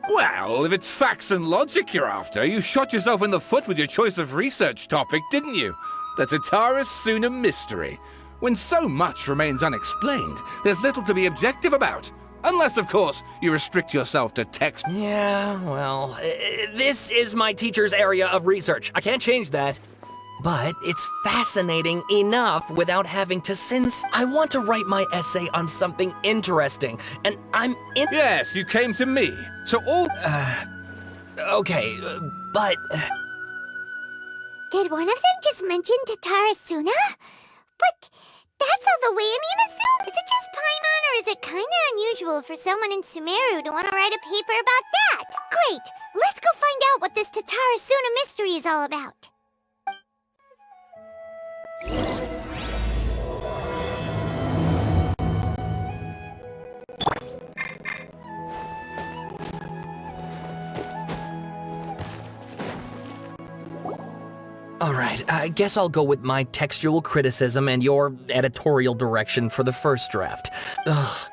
Well, if it's facts and logic you're after, you shot yourself in the foot with your choice of research topic, didn't you? The Tatara Suna mystery. When so much remains unexplained, there's little to be objective about. Unless, of course, you restrict yourself to text. Yeah, well, this is my teacher's area of research. I can't change that. But it's fascinating enough without having to I want to write my essay on something interesting, and I'm in- Yes, you came to me. So all... Okay, but... Did one of them just mention Tatara Suna? But that's all the way in Inazu? Is it just Paimon, or is it kinda unusual for someone in Sumeru to want to write a paper about that? Great! Let's go find out what this Tatara Suna mystery is all about. Alright, I guess I'll go with my textual criticism and your editorial direction for the first draft. Ugh,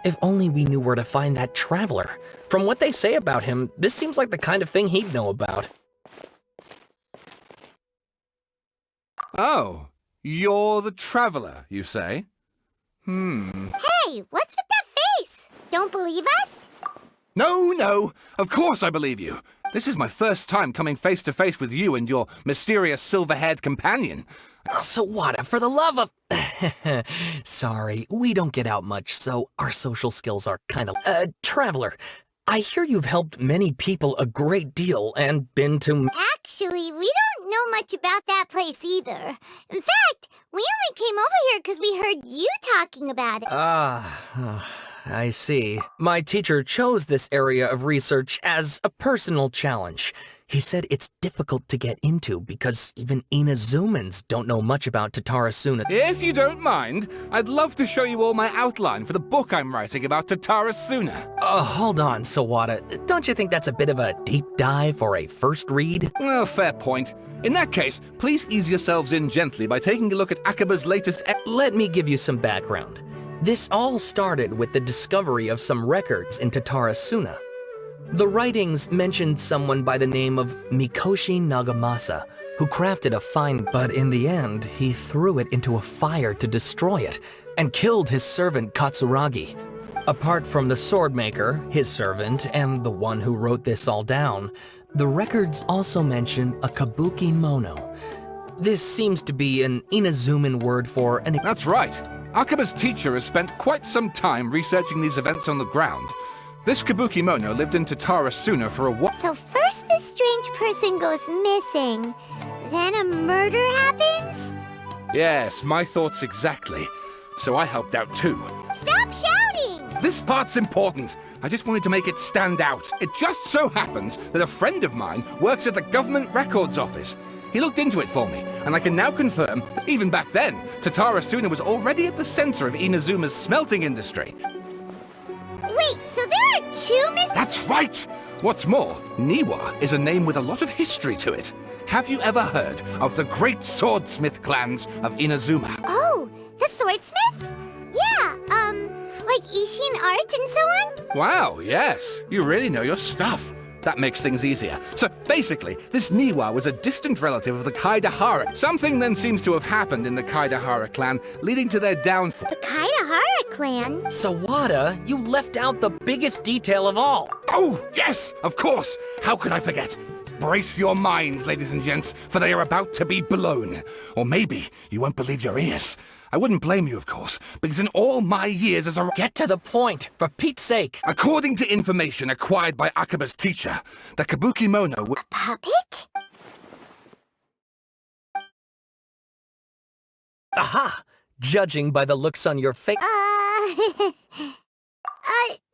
if only we knew where to find that traveler. From what they say about him, this seems like the kind of thing he'd know about. Oh, you're the traveler, you say? Hey, what's with that face? Don't believe us? No, of course I believe you. This is my first time coming face to face with you and your mysterious silver-haired companion. Oh, Sawada, for the love of... Sorry, we don't get out much, so our social skills are kind of... Traveler, I hear you've helped many people a great deal and been to... Actually, we don't know much about that place either. In fact, we only came over here because we heard you talking about it. I see. My teacher chose this area of research as a personal challenge. He said it's difficult to get into because even Inazumans don't know much about Tatara Suna. If you don't mind, I'd love to show you all my outline for the book I'm writing about Tatara Suna. Hold on, Sawada. Don't you think that's a bit of a deep dive for a first read? Well, fair point. In that case, please ease yourselves in gently by taking a look at Akaba's latest... Let me give you some background. This all started with the discovery of some records in Tatara Suna. The writings mentioned someone by the name of Mikoshi Nagamasa, who crafted a fine, but in the end, he threw it into a fire to destroy it, and killed his servant Katsuragi. Apart from the swordmaker, his servant, and the one who wrote this all down, the records also mention a kabuki mono. This seems to be an Inazuman word for an... That's right. Akaba's teacher has spent quite some time researching these events on the ground. This kabuki mono lived in Tatara Suna for a while. So first this strange person goes missing, then a murder happens? Yes, my thoughts exactly. So I helped out too. Stop shouting! This part's important. I just wanted to make it stand out. It just so happens that a friend of mine works at the government records office. He looked into it for me, and I can now confirm that even back then, Tatara Suna was already at the center of Inazuma's smelting industry. Wait, so there are two That's right! What's more, Niwa is a name with a lot of history to it. Have you ever heard of the great swordsmith clans of Inazuma? Oh, the swordsmiths? Yeah, like Ishin art and so on? Wow, yes. You really know your stuff. That makes things easier. So basically, this Niwa was a distant relative of the Kaidahara. Something then seems to have happened in the Kaidahara clan, leading to their downfall. The Kaidahara clan? Sawada, you left out the biggest detail of all. Oh, yes, of course. How could I forget? Brace your minds, ladies and gents, for they are about to be blown. Or maybe you won't believe your ears. I wouldn't blame you, of course, because in all my years as a... Get to the point, for Pete's sake. According to information acquired by Akaba's teacher, the kabuki mono... A puppet? Aha! Judging by the looks on your face...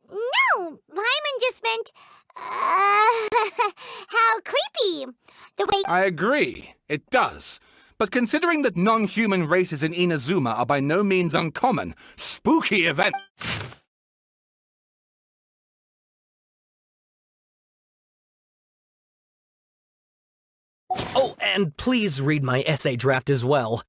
No! Paimon just meant, how creepy. The way... I agree. It does. But considering that non-human races in Inazuma are by no means uncommon, spooky event... Oh, and please read my essay draft as well.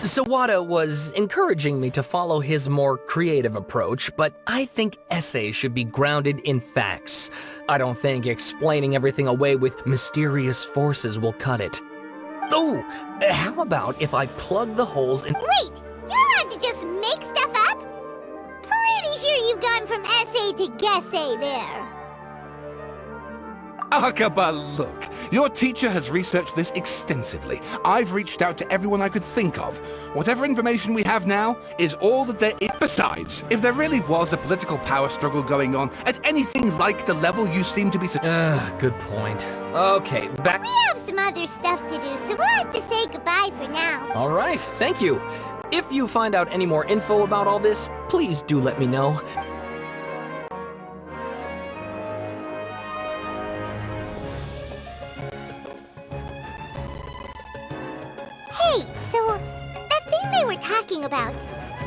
Sawada was encouraging me to follow his more creative approach, but I think essays should be grounded in facts. I don't think explaining everything away with mysterious forces will cut it. Oh, how about if I plug the holes in— Wait, you're allowed to just make stuff up? Pretty sure you've gone from essay to guessay there. Akaba, look. Your teacher has researched this extensively. I've reached out to everyone I could think of. Whatever information we have now is all that there is. Besides, if there really was a political power struggle going on at anything like the level you seem to be— good point. Okay, back— We have some other stuff to do, so we'll have to say goodbye for now. All right, thank you. If you find out any more info about all this, please do let me know. Hey, so that thing they were talking about,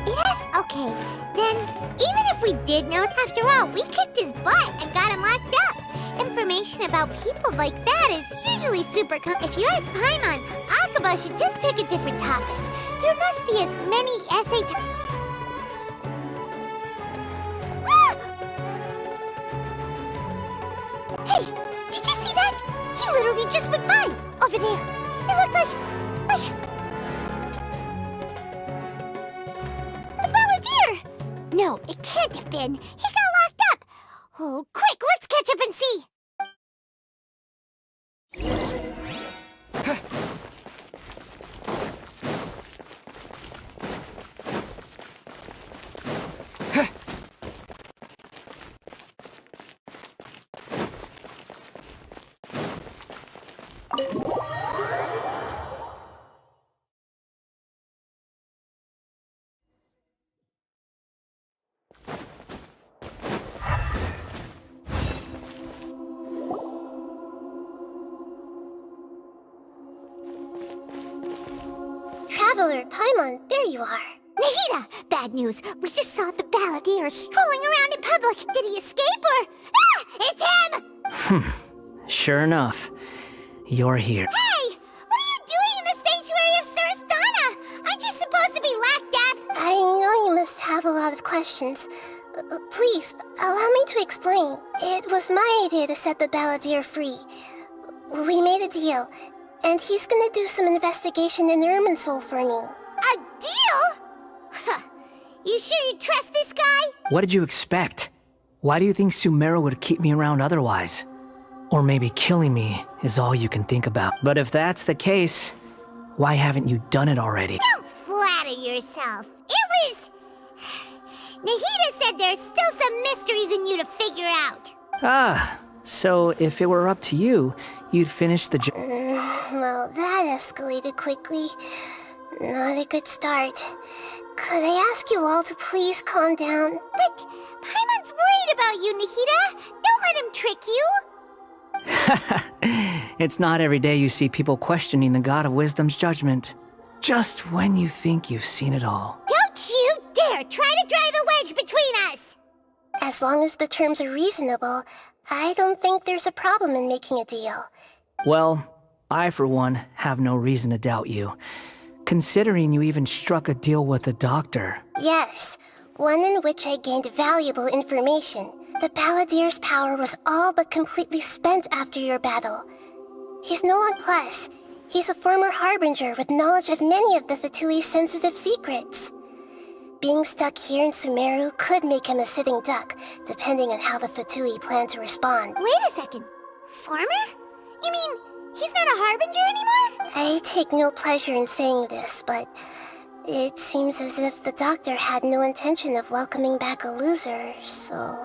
it has— okay, then even if we did know, after all, we kicked his butt and got him locked up. Information about people like that is usually super if you ask Paimon, Akaba should just pick a different topic. There must be as many essay Hey, did you see that? He literally just went by, over there. It looked like the Balladeer! No, it can't have been. He got locked up. Oh, quick, let's catch up and see. Traveler, Paimon, there you are. Nahida! Bad news. We just saw the Balladeer strolling around in public. Did he escape or— Ah! It's him! Sure enough, you're here. Hey! What are you doing in the sanctuary of Surasthana? Aren't you supposed to be locked up? I know you must have a lot of questions. Please, allow me to explain. It was my idea to set the Balladeer free. We made a deal, and he's gonna do some investigation in Irminsul for me. A deal? Huh. You sure you trust this guy? What did you expect? Why do you think Sumeru would keep me around otherwise? Or maybe killing me is all you can think about. But if that's the case, why haven't you done it already? Don't flatter yourself. It was— Nahida said there's still some mysteries in you to figure out. Ah, so if it were up to you, you'd finish the Well, that escalated quickly. Not a good start. Could I ask you all to please calm down? But Paimon's worried about you, Nahida. Don't let him trick you. It's not every day you see people questioning the God of Wisdom's judgment. Just when you think you've seen it all. Don't you dare try to drive a wedge between us! As long as the terms are reasonable, I don't think there's a problem in making a deal. Well, I for one have no reason to doubt you, considering you even struck a deal with the doctor. Yes, one in which I gained valuable information. The Balladeer's power was all but completely spent after your battle. He's no one plus. He's a former Harbinger with knowledge of many of the Fatui's sensitive secrets. Being stuck here in Sumeru could make him a sitting duck, depending on how the Fatui plan to respond. Wait a second. Farmer? You mean he's not a Harbinger anymore? I take no pleasure in saying this, but it seems as if the doctor had no intention of welcoming back a loser, so...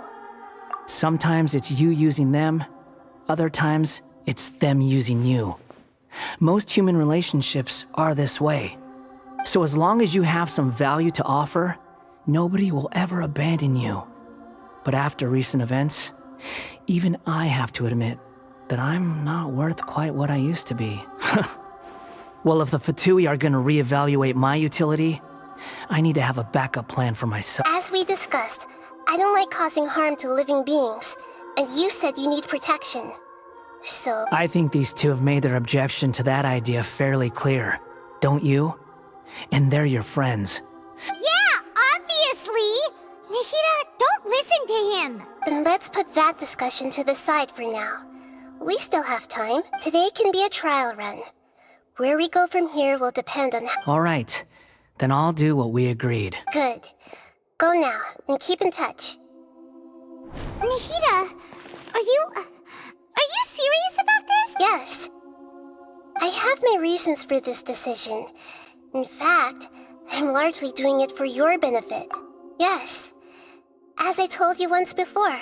Sometimes it's you using them, other times it's them using you. Most human relationships are this way. So as long as you have some value to offer, nobody will ever abandon you. But after recent events, even I have to admit that I'm not worth quite what I used to be. Well, if the Fatui are gonna reevaluate my utility, I need to have a backup plan for myself. As we discussed, I don't like causing harm to living beings, and you said you need protection. So... I think these two have made their objection to that idea fairly clear, don't you? and they're your friends. Yeah, obviously! Nahida, don't listen to him! Then let's put that discussion to the side for now. We still have time. Today can be a trial run. Where we go from here will depend on how— All right, then I'll do what we agreed. Good. Go now, and keep in touch. Nahida, are you serious about this? Yes. I have my reasons for this decision. In fact, I'm largely doing it for your benefit. Yes. As I told you once before,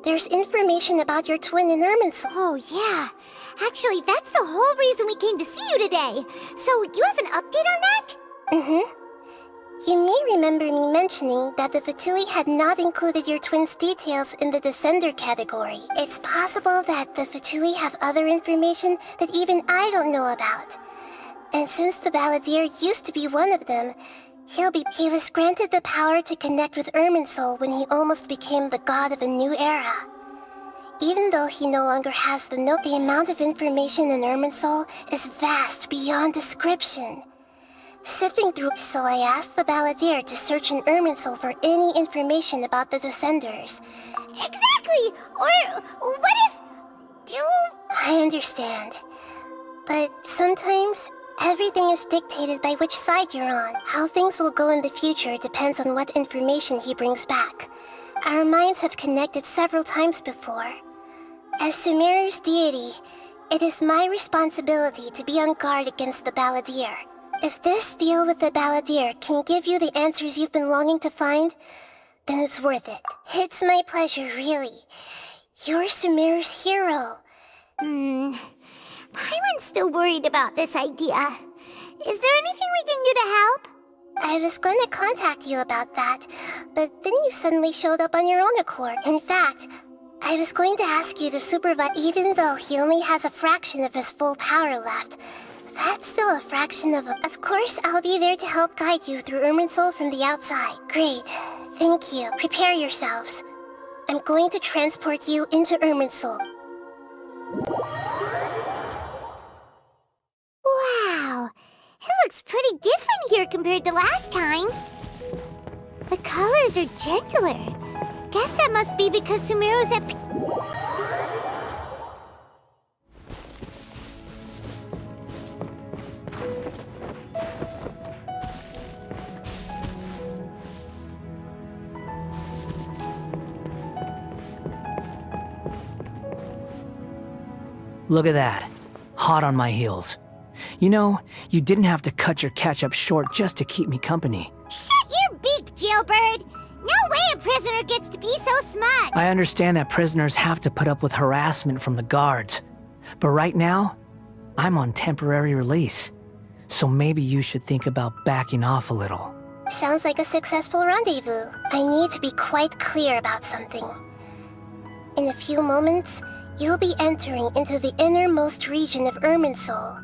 there's information about your twin in Irminsul. Oh, yeah. Actually, that's the whole reason we came to see you today. So, you have an update on that? Mm-hmm. You may remember me mentioning that the Fatui had not included your twin's details in the Descender category. It's possible that the Fatui have other information that even I don't know about. And since the Balladeer used to be one of them, he was granted the power to connect with Irminsul when he almost became the god of a new era. Even though he no longer has the note, the amount of information in Irminsul is vast beyond description. Sifting through, so I asked the Balladeer to search in Irminsul for any information about the Descenders. Exactly! Or what if... I understand. But sometimes, everything is dictated by which side you're on. How things will go in the future depends on what information he brings back. Our minds have connected several times before. As Sumeru's deity, it is my responsibility to be on guard against the Balladeer. If this deal with the Balladeer can give you the answers you've been longing to find, then it's worth it. It's my pleasure, really. You're Sumeru's hero. Paimon's still worried about this idea. Is there anything we can do to help? I was going to contact you about that, but then you suddenly showed up on your own accord. In fact, I was going to ask you to supervise, even though he only has a fraction of his full power left. That's still a fraction of a... Of course, I'll be there to help guide you through Irminsul from the outside. Great. Thank you. Prepare yourselves. I'm going to transport you into Irminsul. Wow. It looks pretty different here compared to last time. The colors are gentler. Guess that must be because Sumeru's at... Look at that. Hot on my heels. You know, you didn't have to cut your catch-up short just to keep me company. Shut your beak, jailbird! No way a prisoner gets to be so smart! I understand that prisoners have to put up with harassment from the guards. But right now, I'm on temporary release. So maybe you should think about backing off a little. Sounds like a successful rendezvous. I need to be quite clear about something. In a few moments, you'll be entering into the innermost region of Irminsul.